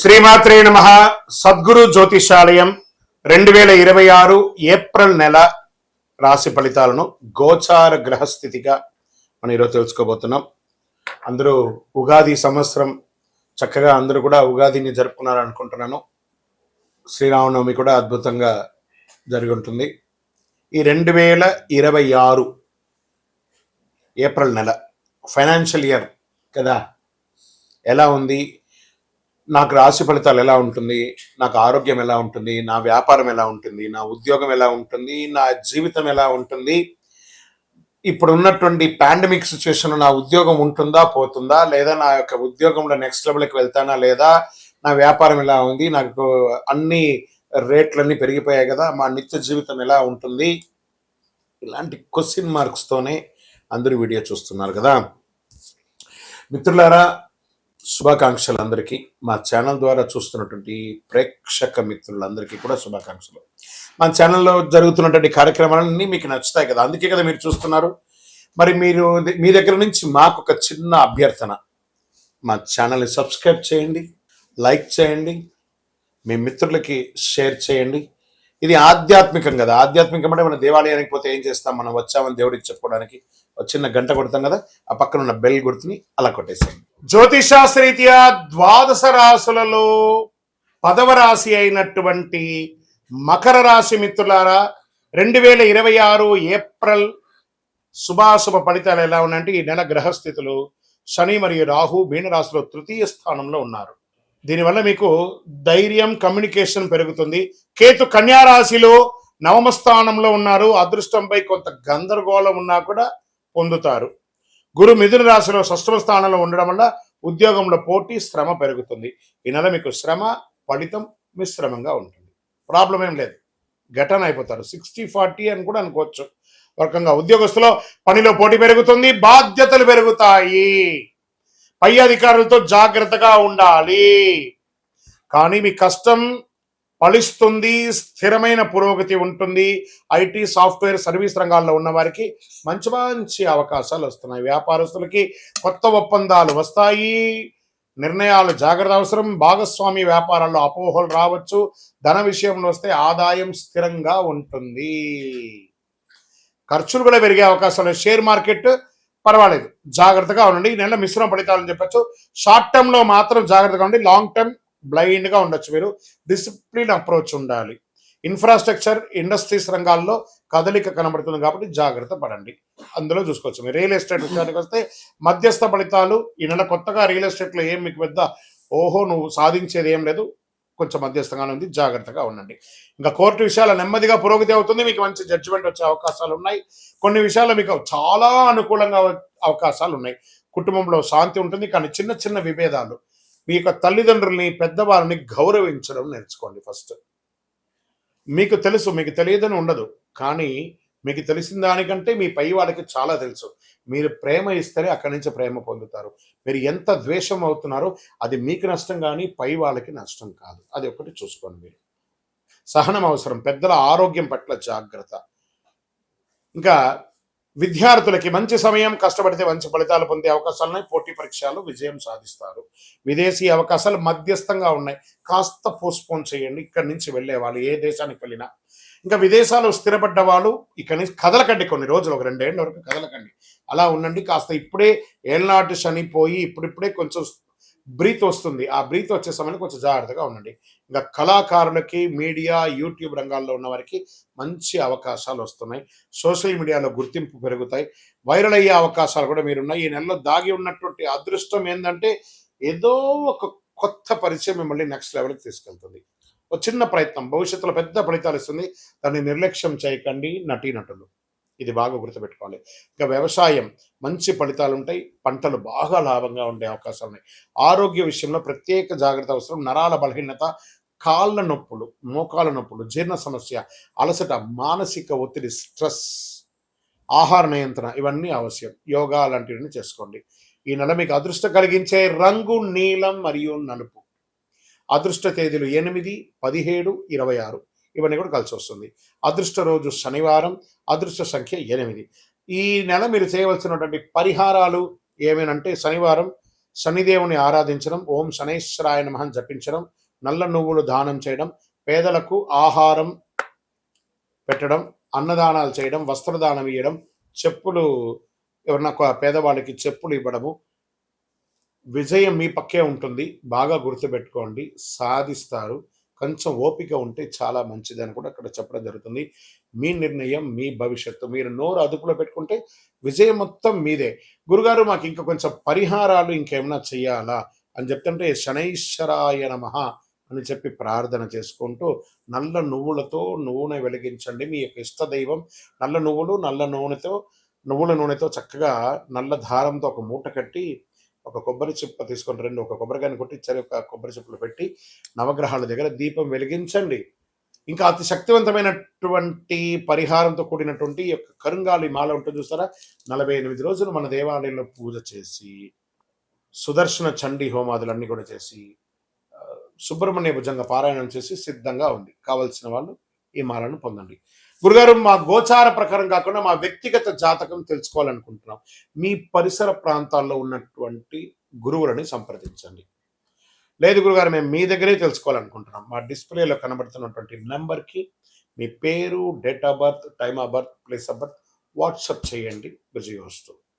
శ్రీమాత్రే నమః. సద్గురు జ్యోతిషాలయం 2026 ఏప్రిల్ నెల రాశి ఫలితాలను గోచార గ్రహస్థితిగా మనం ఈరోజు తెలుసుకోబోతున్నాం. అందరూ ఉగాది సంవత్సరం చక్కగా అందరూ కూడా ఉగాదిని జరుపుకున్నారు అనుకుంటున్నాను. శ్రీరామనవమి కూడా అద్భుతంగా జరిగి ఉంటుంది. ఈ 2026 ఏప్రిల్ నెల ఫైనాన్షియల్ ఇయర్ కదా, ఎలా ఉంది, నాకు రాశి ఫలితాలు ఎలా ఉంటుంది, నాకు ఆరోగ్యం ఎలా ఉంటుంది, నా వ్యాపారం ఎలా ఉంటుంది, నా ఉద్యోగం ఎలా ఉంటుంది, నా జీవితం ఎలా ఉంటుంది, ఇప్పుడు ఉన్నటువంటి పాండమిక్ సిచ్యువేషన్ నా ఉద్యోగం ఉంటుందా పోతుందా, లేదా నా యొక్క ఉద్యోగంలో నెక్స్ట్ లెవెల్కి వెళ్తానా లేదా, నా వ్యాపారం ఎలా ఉంది, నాకు అన్ని రేట్లన్నీ పెరిగిపోయాయి కదా, మా నిత్య జీవితం ఎలా ఉంటుంది, ఇలాంటి క్వశ్చన్ మార్క్స్తోనే అందరూ వీడియో చూస్తున్నారు కదా. మిత్రులారా, శుభాకాంక్షలు అందరికీ. మా ఛానల్ ద్వారా చూస్తున్నటువంటి ప్రేక్షక మిత్రులందరికీ కూడా శుభాకాంక్షలు. మా ఛానల్లో జరుగుతున్నటువంటి కార్యక్రమాలన్నీ మీకు నచ్చుతాయి కదా, అందుకే కదా మీరు చూస్తున్నారు. మరి మీ దగ్గర నుంచి మాకు ఒక చిన్న అభ్యర్థన, మా ఛానల్ని సబ్స్క్రైబ్ చేయండి, లైక్ చేయండి, మీ మిత్రులకి షేర్ చేయండి. ఇది ఆధ్యాత్మికం కదా. ఆధ్యాత్మికం అంటే మనం దేవాలయానికి పోతే ఏం చేస్తాం, మనం వచ్చామని దేవుడికి చెప్పుకోవడానికి ఒక చిన్న గంట కొడతాం కదా, ఆ పక్కన ఉన్న బెల్ గుర్తుని అలా కొట్టేసేయండి. జ్యోతిషాస్త్రరీత్యా ద్వాదశ రాశులలో 10వ రాశి అయినటువంటి మకర రాశి మిత్రులారా, 2026 ఏప్రిల్ శుభాశుభ ఫలితాలు ఎలా ఉన్నాయంటే, ఈ నెల గ్రహస్థితులు శని మరియు రాహు మీనరాశిలో తృతీయ స్థానంలో ఉన్నారు. దీనివల్ల మీకు ధైర్యం, కమ్యూనికేషన్ పెరుగుతుంది. కేతు కన్యా రాశిలో 9వ స్థానంలో ఉన్నారు. అదృష్టంపై కొంత గందరగోళం ఉన్నా కూడా పొందుతారు. గురు మిథున రాశిలో 6వ స్థానంలో ఉండడం వల్ల ఉద్యోగంలో పోటీ, శ్రమ పెరుగుతుంది. ఈ నెల మీకు శ్రమ ఫలితం మిశ్రమంగా ఉంటుంది. ప్రాబ్లం ఏం లేదు, ఘటన అయిపోతారు. 60-40 అని కూడా అనుకోవచ్చు. రకంగా ఉద్యోగస్తులో పనిలో పోటీ పెరుగుతుంది, బాధ్యతలు పెరుగుతాయి, పై అధికారులతో జాగ్రత్తగా ఉండాలి. కానీ మీ కష్టం ఫలిస్తుంది, స్థిరమైన పురోగతి ఉంటుంది. ఐటీ, సాఫ్ట్వేర్, సర్వీస్ రంగాల్లో ఉన్న వారికి మంచి మంచి అవకాశాలు వస్తున్నాయి. వ్యాపారస్తులకి కొత్త ఒప్పందాలు వస్తాయి. నిర్ణయాలు జాగ్రత్త అవసరం. భాగస్వామి వ్యాపారాల్లో అపోహలు రావచ్చు. ధన విషయంలో వస్తే ఆదాయం స్థిరంగా ఉంటుంది. ఖర్చులు కూడా పెరిగే అవకాశాలు. షేర్ మార్కెట్ పర్వాలేదు, జాగ్రత్తగా ఉండండి. ఈ నెల మిశ్రమ ఫలితాలని చెప్పచ్చు. షార్ట్ టర్మ్ లో మాత్రం జాగ్రత్తగా ఉండి, లాంగ్ టర్మ్ బ్లైండ్ గా ఉండొచ్చు. మీరు డిసిప్లిన్ అప్రోచ్ ఉండాలి. ఇన్ఫ్రాస్ట్రక్చర్, ఇండస్ట్రీస్ రంగాల్లో కదలిక కనబడుతుంది కాబట్టి జాగ్రత్త పడండి. అందులో చూసుకోవచ్చు. మీరు రియల్ ఎస్టేట్ విషయానికి వస్తే మధ్యస్థ ఫలితాలు. ఈ నెల కొత్తగా రియల్ ఎస్టేట్ లో ఏం మీకు పెద్ద నువ్వు సాధించేది ఏం లేదు, కొంచెం మధ్యస్థంగానే ఉంది, జాగ్రత్తగా ఉండండి. ఇంకా కోర్టు విషయాలు నెమ్మదిగా పురోగతి అవుతుంది. మీకు మంచి జడ్జిమెంట్ వచ్చే అవకాశాలు ఉన్నాయి. కొన్ని విషయాల్లో మీకు చాలా అనుకూలంగా అవకాశాలు ఉన్నాయి. కుటుంబంలో శాంతి ఉంటుంది. కానీ చిన్న చిన్న విభేదాలు. మీ యొక్క తల్లిదండ్రుల్ని, పెద్దవారిని గౌరవించడం నేర్చుకోండి. ఫస్ట్ మీకు తెలుసు, మీకు తెలియదని ఉండదు, కానీ మీకు తెలిసిన దానికంటే మీ పై వాళ్ళకి చాలా తెలుసు. మీరు ప్రేమ ఇస్తేనే అక్కడి నుంచి ప్రేమ పొందుతారు. మీరు ఎంత ద్వేషం అవుతున్నారో అది మీకు నష్టం, కానీ పై వాళ్ళకి నష్టం కాదు. అది ఒకటి చూసుకోండి. మీరు సహనం అవసరం. పెద్దల ఆరోగ్యం పట్ల జాగ్రత్త. ఇంకా విద్యార్థులకి మంచి సమయం. కష్టపడితే మంచి ఫలితాలు పొందే అవకాశాలు ఉన్నాయి. పోటీ పరీక్షల్లో విజయం సాధిస్తారు. విదేశీ అవకాశాలు మధ్యస్థంగా ఉన్నాయి. కాస్త పోస్ట్పోన్ చేయండి. ఇక్కడి నుంచి వెళ్ళే వాళ్ళు ఏ దేశానికి వెళ్ళినా. ఇంకా విదేశాలు స్థిరపడ్డ వాళ్ళు ఇక్కడి నుంచి కదలకండి. కొన్ని రోజులు, ఒక 2 ఏళ్ళ వరకు కదలకండి. అలా ఉండండి. కాస్త ఇప్పుడే ఏళ్ళనాటి శనిపోయి ఇప్పుడిప్పుడే కొంచెం బ్రీత్ వస్తుంది. ఆ బ్రీత్ వచ్చే సమయానికి కొంచెం జాగ్రత్తగా ఉండండి. ఇంకా కళాకారులకి, మీడియా, యూట్యూబ్ రంగాల్లో ఉన్న వారికి మంచి అవకాశాలు వస్తున్నాయి. సోషల్ మీడియాలో గుర్తింపు పెరుగుతాయి. వైరల్ అయ్యే అవకాశాలు కూడా మీరున్నాయి. ఈ నెలలో దాగి ఉన్నటువంటి అదృష్టం ఏంటంటే, ఏదో ఒక కొత్త పరిచయం మిమ్మల్ని నెక్స్ట్ లెవెల్కి తీసుకెళ్తుంది. ఒక చిన్న ప్రయత్నం భవిష్యత్తులో పెద్ద ఫలితాలు ఇస్తుంది. దాన్ని నిర్లక్ష్యం చేయకండి నటీనటులు. ఇది బాగా గుర్తుపెట్టుకోవాలి. ఇంకా వ్యవసాయం మంచి ఫలితాలు ఉంటాయి. పంటలు బాగా లాభంగా ఉండే అవకాశాలు ఉన్నాయి. ఆరోగ్య విషయంలో ప్రత్యేక జాగ్రత్త అవసరం. నరాల బలహీనత, కాళ్ళ నొప్పులు, మోకాల నొప్పులు, జీర్ణ సమస్య, అలసట, మానసిక ఒత్తిడి, స్ట్రెస్, ఆహార నియంత్రణ ఇవన్నీ అవశ్యం. యోగా లాంటివన్నీ చేసుకోండి. ఈ నెల మీకు అదృష్టం కలిగించే రంగు నీలం మరియు నలుపు. అదృష్ట తేదీలు 8, 17, 26 ఇవన్నీ కూడా కలిసి వస్తుంది. అదృష్ట రోజు శనివారం. అదృష్ట సంఖ్య 8. ఈ నెల మీరు చేయవలసినటువంటి పరిహారాలు ఏమేనంటే, శనివారం శనిదేవుని ఆరాధించడం, ఓం శనైశ్వరాయ నమః అని జపించడం, నల్ల నువ్వులు దానం చేయడం, పేదలకు ఆహారం పెట్టడం, అన్నదానాలు చేయడం, వస్త్రదానం ఇవ్వడం, చెప్పులు ఎవరన్నా పేదవాళ్ళకి చెప్పులు ఇవ్వడము. విజయం మీ పక్కే ఉంటుంది. బాగా గుర్తుపెట్టుకోండి, సాధిస్తారు. కొంచెం ఓపిక ఉంటే చాలా మంచిదని కూడా అక్కడ చెప్పడం జరుగుతుంది. మీ నిర్ణయం, మీ భవిష్యత్తు. మీరు నోరు అదుపులో పెట్టుకుంటే విజయం మొత్తం మీదే. గురుగారు మాకు ఇంకా కొంచెం పరిహారాలు ఇంకేమైనా చెయ్యాలా అని చెప్తుంటే, శనైశ్వరాయ నమః అని చెప్పి ప్రార్థన చేసుకుంటూ నల్ల నువ్వులతో నూనె వెలిగించండి. మీ యొక్క ఇష్ట దైవం నల్ల నువ్వులు, నల్ల నూనెతో, నువ్వుల నూనెతో చక్కగా నల్ల దారంతో ఒక మూట కట్టి ఒక కొబ్బరి చిప్ప తీసుకొని రండి. ఒక కొబ్బరికాయని కొట్టి చెరి ఒక కొబ్బరి చిప్పలు పెట్టి నవగ్రహాల దగ్గర దీపం వెలిగించండి. ఇంకా అతి శక్తివంతమైనటువంటి పరిహారంతో కూడినటువంటి ఈ యొక్క కరుంగాలి మాల ఉంటుంది చూస్తారా, 48 రోజులు మన దేవాలయంలో పూజ చేసి, సుదర్శన చండీ హోమాదులన్నీ కూడా చేసి, సుబ్రహ్మణ్య భుజంగ పారాయణం చేసి సిద్ధంగా ఉంది. కావలసిన వాళ్ళు ఈ మాలను పొందండి. గురుగారు, మా గోచార ప్రకారం కాకుండా మా వ్యక్తిగత జాతకం తెలుసుకోవాలనుకుంటున్నాం. మీ పరిసర ప్రాంతాల్లో ఉన్నటువంటి గురువులని సంప్రదించండి. లేదు గురుగారు, మేము మీ దగ్గరే తెలుసుకోవాలనుకుంటున్నాం. మా డిస్ప్లేలో కనబడుతున్నటువంటి నెంబర్కి మీ పేరు, date of birth, time of birth, place of birth WhatsApp చేయండి. విజయోస్తు.